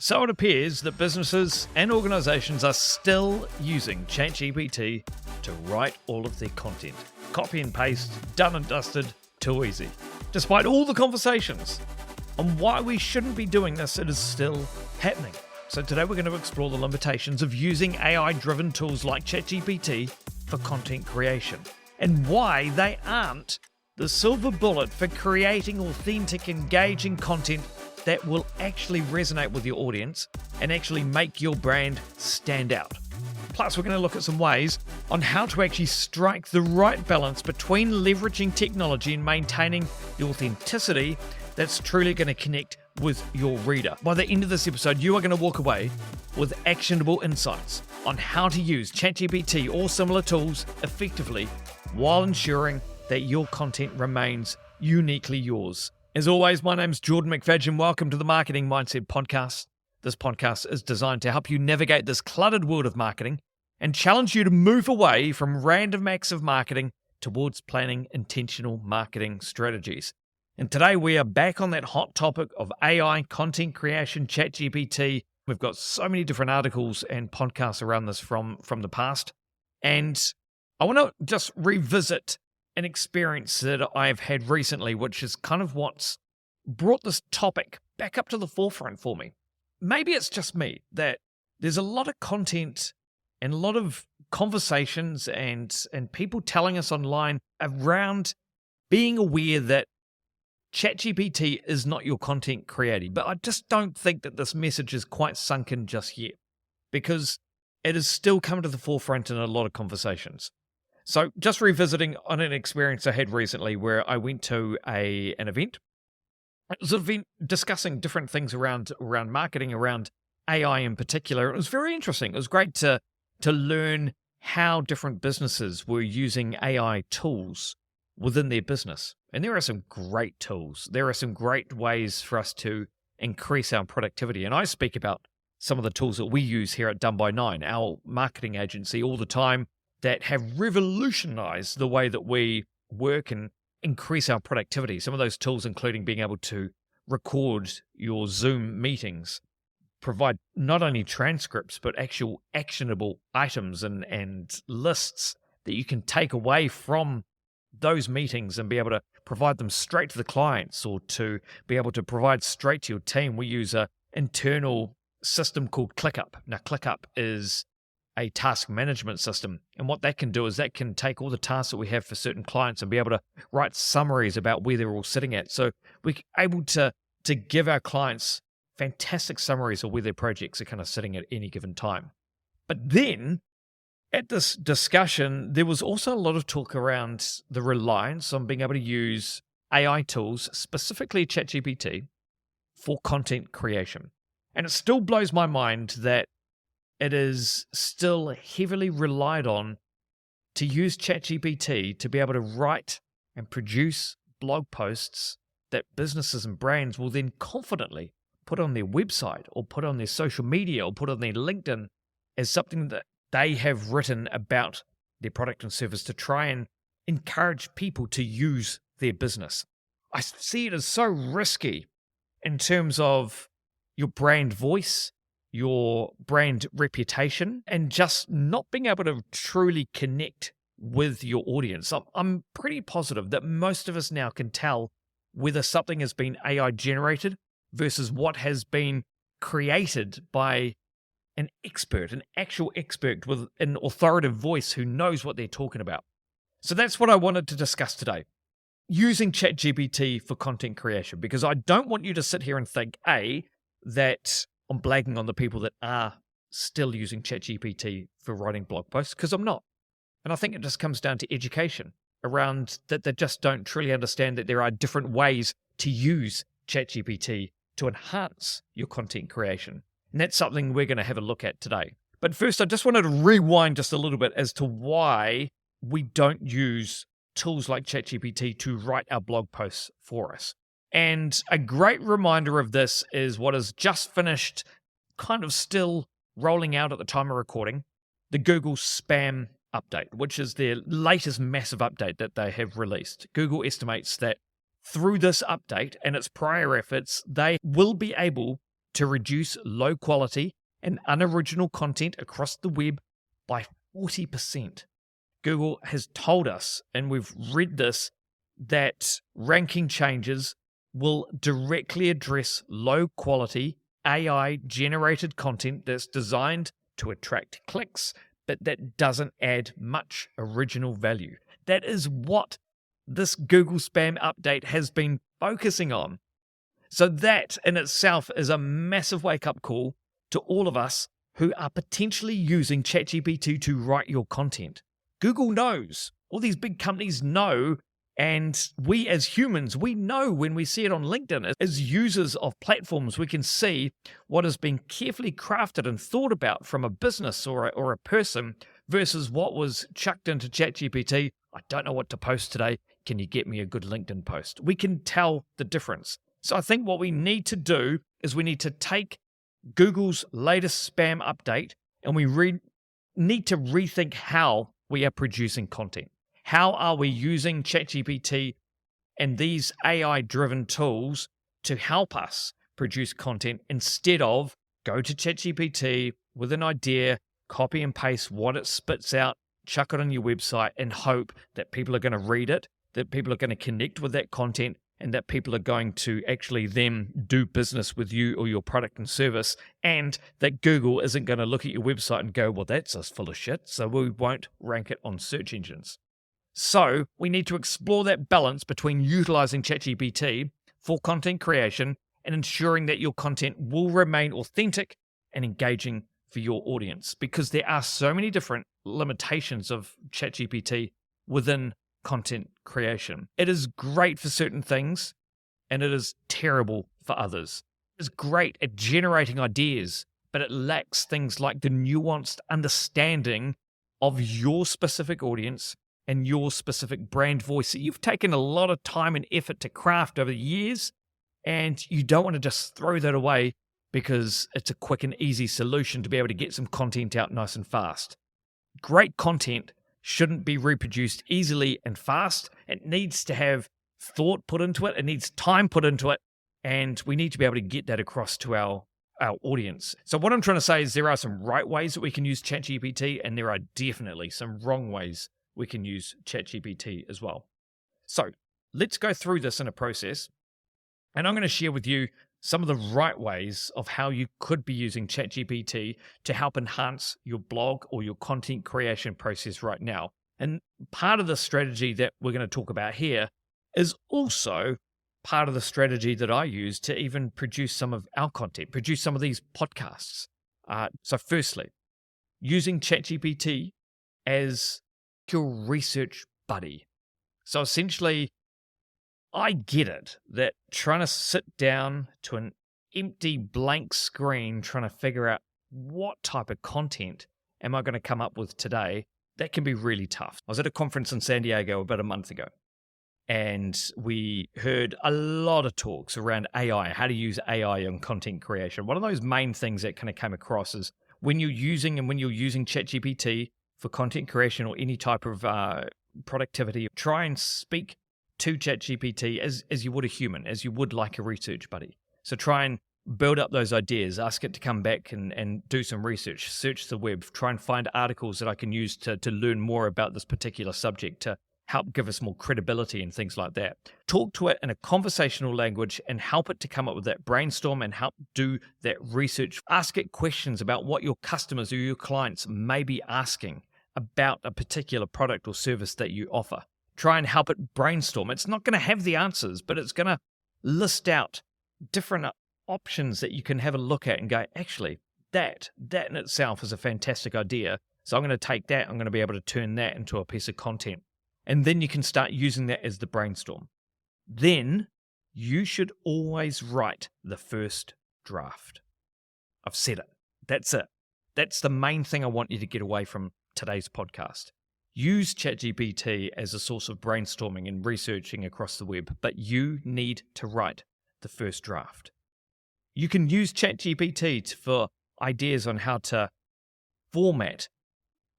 So it appears that businesses and organizations are still using ChatGPT to write all of their content. Copy and paste, done and dusted, too easy. Despite all the conversations on why we shouldn't be doing this, it is still happening. So today we're going to explore the limitations of using AI-driven tools like ChatGPT for content creation and why they aren't the silver bullet for creating authentic, engaging content that will actually resonate with your audience and actually make your brand stand out. Plus, we're going to look at some ways on how to actually strike the right balance between leveraging technology and maintaining the authenticity that's truly going to connect with your reader. By the end of this episode, you are going to walk away with actionable insights on how to use ChatGPT or similar tools effectively while ensuring that your content remains uniquely yours. As always, my name's Jordan McFadgen. Welcome to the Marketing Mindset Podcast. This podcast is designed to help you navigate this cluttered world of marketing and challenge you to move away from random acts of marketing towards planning intentional marketing strategies. And today we are back on that hot topic of AI, content creation, ChatGPT. We've got so many different articles and podcasts around this from the past. And I want to just revisit an experience that I've had recently, which is kind of what's brought this topic back up to the forefront for me. Maybe it's just me that there's a lot of content and a lot of conversations and people telling us online around being aware that ChatGPT is not your content creator. But I just don't think that this message is quite sunk in just yet, because it is still coming to the forefront in a lot of conversations. So just revisiting on an experience I had recently where I went to an event. It was an event discussing different things around marketing, around AI in particular. It was very interesting. It was great to learn how different businesses were using AI tools within their business. And there are some great tools. There are some great ways for us to increase our productivity. And I speak about some of the tools that we use here at Done by Nine, our marketing agency, all the time, that have revolutionized the way that we work and increase our productivity. Some of those tools including being able to record your Zoom meetings, provide not only transcripts, but actual actionable items and lists that you can take away from those meetings and be able to provide them straight to the clients or to be able to provide straight to your team. We use an internal system called ClickUp. Now, ClickUp is a task management system. And what that can do is that can take all the tasks that we have for certain clients and be able to write summaries about where they're all sitting at. So we're able to give our clients fantastic summaries of where their projects are kind of sitting at any given time. But then at this discussion, there was also a lot of talk around the reliance on being able to use AI tools, specifically ChatGPT, for content creation. And it still blows my mind that it is still heavily relied on to use ChatGPT to be able to write and produce blog posts that businesses and brands will then confidently put on their website or put on their social media or put on their LinkedIn as something that they have written about their product and service to try and encourage people to use their business. I see it as so risky in terms of your brand voice, your brand reputation, and just not being able to truly connect with your audience. I'm pretty positive that most of us now can tell whether something has been AI generated versus what has been created by an expert, an actual expert with an authoritative voice who knows what they're talking about. So that's what I wanted to discuss today, using ChatGPT for content creation, because I don't want you to sit here and think, A, that I'm blagging on the people that are still using ChatGPT for writing blog posts, because I'm not. And I think it just comes down to education around that they just don't truly understand that there are different ways to use ChatGPT to enhance your content creation. And that's something we're going to have a look at today. But first, I just wanted to rewind just a little bit as to why we don't use tools like ChatGPT to write our blog posts for us. And a great reminder of this is what is just finished, kind of still rolling out at the time of recording, the Google Spam update, which is their latest massive update that they have released. Google estimates that through this update and its prior efforts, they will be able to reduce low quality and unoriginal content across the web by 40%. Google has told us, and we've read this, that ranking changes will directly address low quality AI generated content that's designed to attract clicks, but that doesn't add much original value. That is what this Google spam update has been focusing on. So that in itself is a massive wake-up call to all of us who are potentially using ChatGPT to write your content. Google knows. All these big companies know. And we as humans, we know when we see it on LinkedIn. As users of platforms, we can see what has been carefully crafted and thought about from a business or a person versus what was chucked into ChatGPT. I don't know what to post today. Can you get me a good LinkedIn post? We can tell the difference. So I think what we need to do is we need to take Google's latest spam update and we need to rethink how we are producing content. How are we using ChatGPT and these AI-driven tools to help us produce content instead of go to ChatGPT with an idea, copy and paste what it spits out, chuck it on your website and hope that people are going to read it, that people are going to connect with that content, and that people are going to actually then do business with you or your product and service, and that Google isn't going to look at your website and go, well, that's just full of shit, so we won't rank it on search engines. So we need to explore that balance between utilizing ChatGPT for content creation and ensuring that your content will remain authentic and engaging for your audience, because there are so many different limitations of ChatGPT within content creation. It is great for certain things and it is terrible for others. It's great at generating ideas, but it lacks things like the nuanced understanding of your specific audience and your specific brand voice that you've taken a lot of time and effort to craft over the years, and you don't want to just throw that away because it's a quick and easy solution to be able to get some content out nice and fast. Great content shouldn't be reproduced easily and fast. It needs to have thought put into it. It needs time put into it, and we need to be able to get that across to our audience. So what I'm trying to say is there are some right ways that we can use ChatGPT, and there are definitely some wrong ways we can use ChatGPT as well. So let's go through this in a process, and I'm going to share with you some of the right ways of how you could be using ChatGPT to help enhance your blog or your content creation process right now. And part of the strategy that we're going to talk about here is also part of the strategy that I use to even produce some of our content, produce some of these podcasts. So firstly, using ChatGPT as your research buddy. So essentially, I get it that trying to sit down to an empty blank screen trying to figure out what type of content am I going to come up with today, that can be really tough. I was at a conference in San Diego about a month ago, and we heard a lot of talks around AI, how to use AI in content creation. One of those main things that kind of came across is when you're using ChatGPT for content creation or any type of productivity, try and speak to ChatGPT as you would a human, as you would like a research buddy. So try and build up those ideas, ask it to come back and do some research, search the web, try and find articles that I can use to learn more about this particular subject, to help give us more credibility and things like that. Talk to it in a conversational language and help it to come up with that brainstorm and help do that research. Ask it questions about what your customers or your clients may be asking about a particular product or service that you offer. Try and help it brainstorm. It's not going to have the answers, but it's going to list out different options that you can have a look at and go, actually, that in itself is a fantastic idea. So I'm going to take that, I'm going to be able to turn that into a piece of content. And then you can start using that as the brainstorm. Then you should always write the first draft. I've said it. That's it. That's the main thing I want you to get away from today's podcast. Use ChatGPT as a source of brainstorming and researching across the web, but you need to write the first draft. You can use ChatGPT for ideas on how to format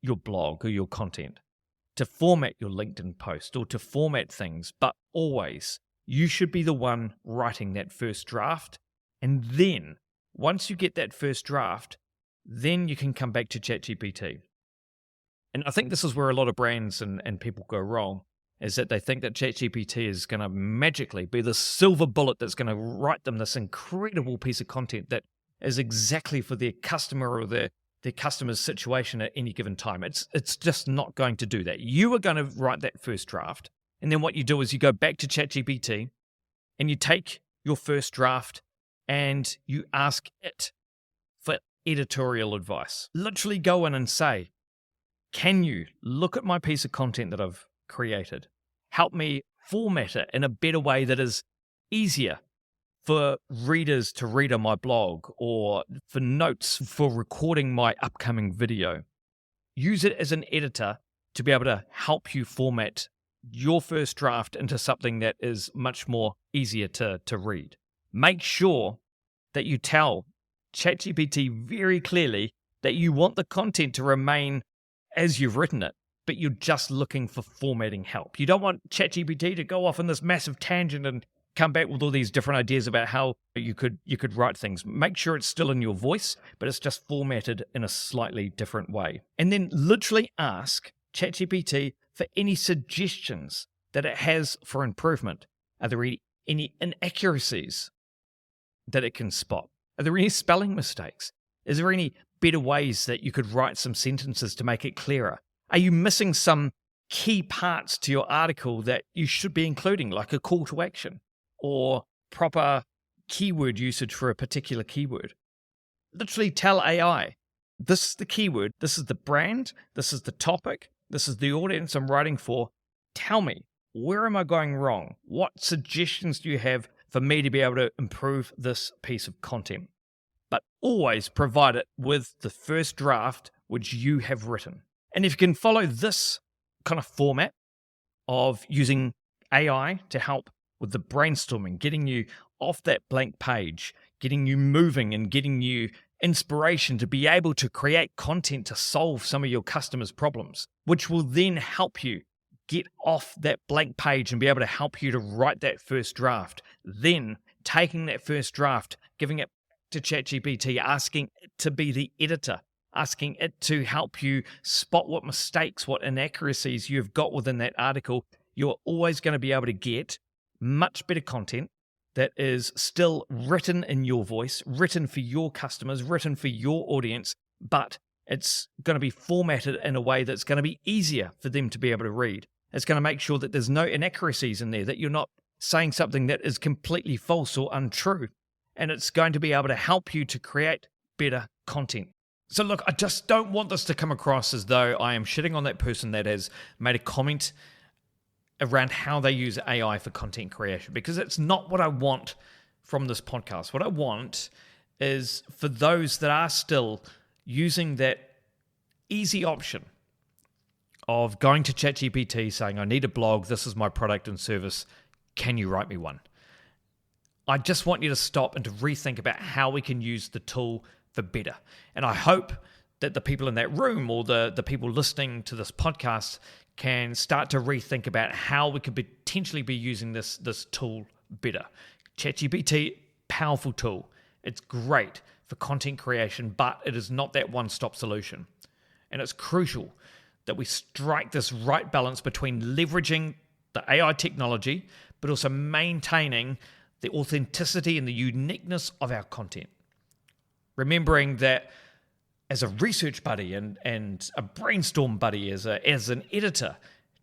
your blog or your content, to format your LinkedIn post or to format things, but always you should be the one writing that first draft, and then Once you get that first draft, then you can come back to ChatGPT. And I think this is where a lot of brands and people go wrong, is that they think that ChatGPT is going to magically be the silver bullet that's going to write them this incredible piece of content that is exactly for their customer or their customer's situation at any given time. It's just not going to do that. You are going to write that first draft, and then what you do is you go back to ChatGPT and you take your first draft and you ask it for editorial advice. Literally go in and say, can you look at my piece of content that I've created? Help me format it in a better way that is easier for readers to read on my blog, or for notes for recording my upcoming video. Use it as an editor to be able to help you format your first draft into something that is much more easier to read. Make sure that you tell ChatGPT very clearly that you want the content to remain as you've written it, but you're just looking for formatting help. You don't want ChatGPT to go off on this massive tangent and come back with all these different ideas about how you could write things. Make sure it's still in your voice, but it's just formatted in a slightly different way. And then literally ask ChatGPT for any suggestions that it has for improvement. Are there any inaccuracies that it can spot? Are there any spelling mistakes? Is there any better ways that you could write some sentences to make it clearer? Are you missing some key parts to your article that you should be including, like a call to action or proper keyword usage for a particular keyword? Literally tell AI, this is the keyword, this is the brand, this is the topic, this is the audience I'm writing for. Tell me, where am I going wrong? What suggestions do you have for me to be able to improve this piece of content? But always provide it with the first draft which you have written. And if you can follow this kind of format of using AI to help with the brainstorming, getting you off that blank page, getting you moving and getting you inspiration to be able to create content to solve some of your customers' problems, which will then help you get off that blank page and be able to help you to write that first draft. Then taking that first draft, giving it to ChatGPT, asking it to be the editor, asking it to help you spot what mistakes, what inaccuracies you've got within that article, you're always going to be able to get much better content that is still written in your voice, written for your customers, written for your audience, but it's going to be formatted in a way that's going to be easier for them to be able to read. It's going to make sure that there's no inaccuracies in there, that you're not saying something that is completely false or untrue. And it's going to be able to help you to create better content. So look, I just don't want this to come across as though I am shitting on that person that has made a comment around how they use AI for content creation, because it's not what I want from this podcast. What I want is for those that are still using that easy option of going to ChatGPT saying, I need a blog, this is my product and service, can you write me one? I just want you to stop and to rethink about how we can use the tool for better. And I hope that the people in that room or the people listening to this podcast can start to rethink about how we could potentially be using this tool better. ChatGPT, powerful tool. It's great for content creation, but it is not that one-stop solution. And it's crucial that we strike this right balance between leveraging the AI technology, but also maintaining the authenticity and the uniqueness of our content. Remembering that as a research buddy and a brainstorm buddy, as an editor,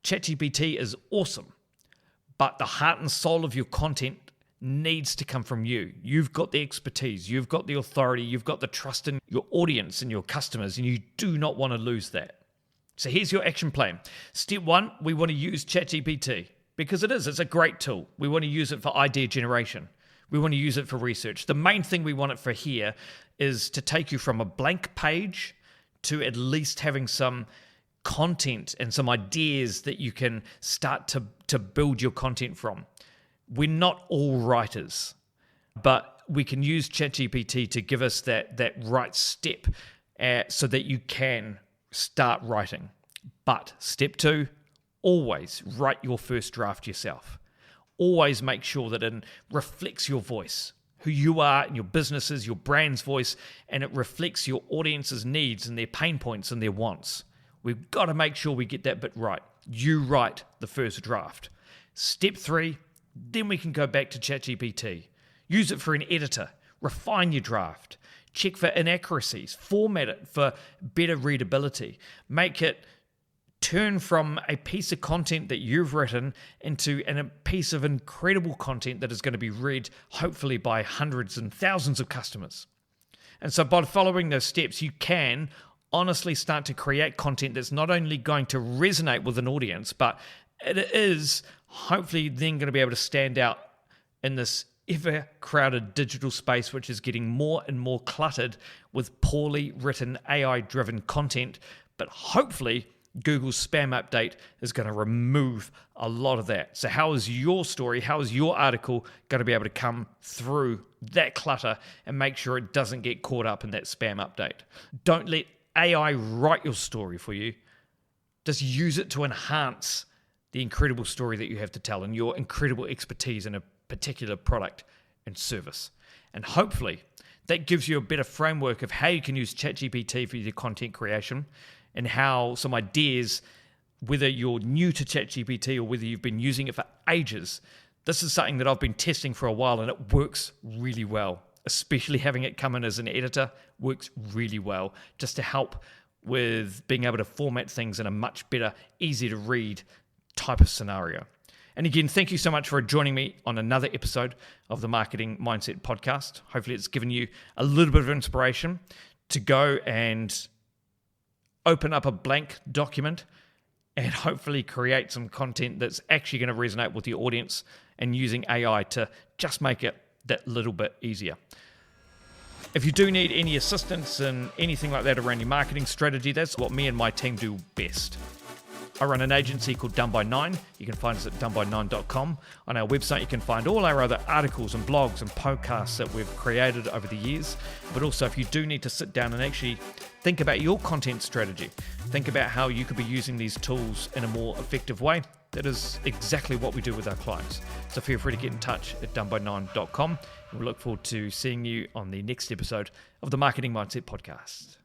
ChatGPT is awesome. But the heart and soul of your content needs to come from you. You've got the expertise, you've got the authority, you've got the trust in your audience and your customers, and you do not want to lose that. So here's your action plan. Step 1, we want to use ChatGPT because it's a great tool. We want to use it for idea generation. We want to use it for research. The main thing we want it for here is to take you from a blank page to at least having some content and some ideas that you can start to build your content from. We're not all writers, but we can use ChatGPT to give us that right step so that you can start writing. But step 2, always write your first draft yourself. Always make sure that it reflects your voice. who you are and your businesses, your brand's voice, and it reflects your audience's needs and their pain points and their wants. We've got to make sure we get that bit right. You write the first draft. Step 3, then we can go back to ChatGPT. Use it for an editor. Refine your draft. Check for inaccuracies. Format it for better readability. Make it turn from a piece of content that you've written into a piece of incredible content that is going to be read, hopefully by hundreds and thousands of customers. And so by following those steps, you can honestly start to create content that's not only going to resonate with an audience, but it is hopefully then going to be able to stand out in this ever-crowded digital space, which is getting more and more cluttered with poorly written AI-driven content. But hopefully, Google's spam update is going to remove a lot of that. So how is your story, how is your article going to be able to come through that clutter and make sure it doesn't get caught up in that spam update? Don't let AI write your story for you. Just use it to enhance the incredible story that you have to tell and your incredible expertise in a particular product and service. And hopefully that gives you a better framework of how you can use ChatGPT for your content creation and how some ideas, whether you're new to ChatGPT or whether you've been using it for ages. This is something that I've been testing for a while and it works really well. Especially having it come in as an editor works really well just to help with being able to format things in a much better, easy to read type of scenario. And again, thank you so much for joining me on another episode of the Marketing Mindset Podcast. Hopefully it's given you a little bit of inspiration to go and open up a blank document and hopefully create some content that's actually going to resonate with your audience and using AI to just make it that little bit easier. If you do need any assistance and anything like that around your marketing strategy, that's what me and my team do best. I run an agency called Done by 9. You can find us at doneby9.com. On our website, you can find all our other articles and blogs and podcasts that we've created over the years. But also, if you do need to sit down and actually think about your content strategy, think about how you could be using these tools in a more effective way, that is exactly what we do with our clients. So feel free to get in touch at doneby9.com. We look forward to seeing you on the next episode of the Marketing Mindset Podcast.